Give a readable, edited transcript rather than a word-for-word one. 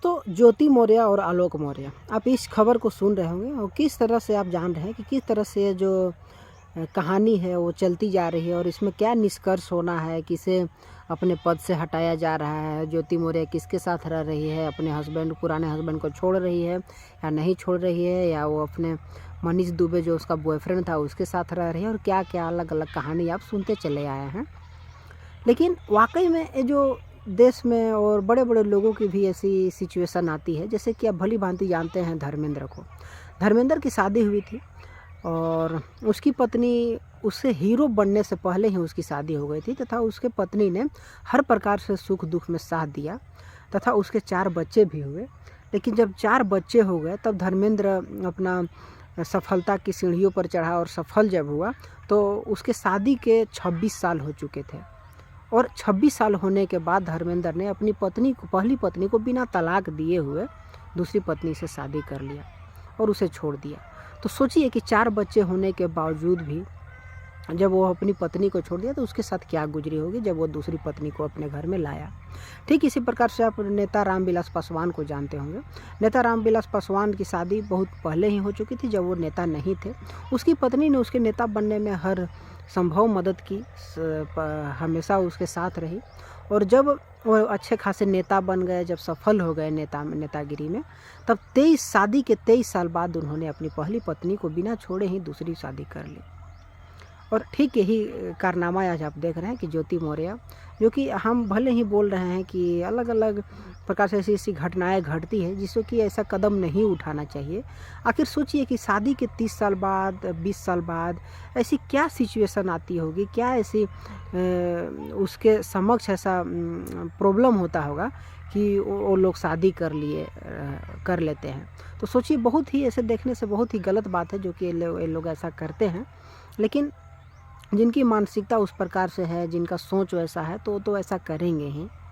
दोस्तों, ज्योति मौर्य और आलोक मौर्य, आप इस खबर को सुन रहे होंगे और किस तरह से आप जान रहे हैं कि किस तरह से जो कहानी है वो चलती जा रही है और इसमें क्या निष्कर्ष होना है, किसे अपने पद से हटाया जा रहा है, ज्योति मौर्य किसके साथ रह रही है, अपने हस्बैंड पुराने हस्बैंड को छोड़ रही है या नहीं छोड़ रही है, या वो अपने मनीष दुबे जो उसका बॉयफ्रेंड था उसके साथ रह रही है, और क्या क्या अलग अलग कहानी आप सुनते चले आए हैं। लेकिन वाकई में ये जो देश में और बड़े बड़े लोगों की भी ऐसी सिचुएशन आती है, जैसे कि आप भली भांति जानते हैं धर्मेंद्र को। धर्मेंद्र की शादी हुई थी और उसकी पत्नी, उससे हीरो बनने से पहले ही उसकी शादी हो गई थी तथा उसके पत्नी ने हर प्रकार से सुख दुख में साथ दिया तथा उसके 4 बच्चे भी हुए। लेकिन जब 4 बच्चे हो गए तब धर्मेंद्र अपना सफलता की सीढ़ियों पर चढ़ा और सफल जब हुआ तो उसके शादी के 26 साल हो चुके थे। और 26 साल होने के बाद धर्मेंद्र ने अपनी पत्नी को, पहली पत्नी को बिना तलाक दिए हुए दूसरी पत्नी से शादी कर लिया और उसे छोड़ दिया। तो सोचिए कि 4 बच्चे होने के बावजूद भी जब वो अपनी पत्नी को छोड़ दिया तो उसके साथ क्या गुजरी होगी जब वो दूसरी पत्नी को अपने घर में लाया। ठीक इसी प्रकार से आप नेता रामविलास पासवान को जानते होंगे। नेता रामविलास पासवान की शादी बहुत पहले ही हो चुकी थी जब वो नेता नहीं थे। उसकी पत्नी ने उसके नेता बनने में हर संभव मदद की, हमेशा उसके साथ रही। और जब वो अच्छे खासे नेता बन गए, जब सफल हो गए नेतागिरी में, तब 23 साल बाद उन्होंने अपनी पहली पत्नी को बिना छोड़े ही दूसरी शादी कर ली। और ठीक यही कारनामा आज आप देख रहे हैं कि ज्योति मौर्य, जो कि हम भले ही बोल रहे हैं कि अलग अलग प्रकार से ऐसी ऐसी घटनाएं घटती हैं जिससे कि ऐसा कदम नहीं उठाना चाहिए। आखिर सोचिए कि शादी के 30 साल बाद, 20 साल बाद ऐसी क्या सिचुएशन आती होगी, क्या ऐसी उसके समक्ष ऐसा प्रॉब्लम होता होगा कि वो लोग शादी कर लेते हैं। तो सोचिए, बहुत ही ऐसे देखने से बहुत ही गलत बात है जो कि ये लोग ऐसा करते हैं। लेकिन जिनकी मानसिकता उस प्रकार से है, जिनका सोच वैसा है, तो ऐसा करेंगे ही।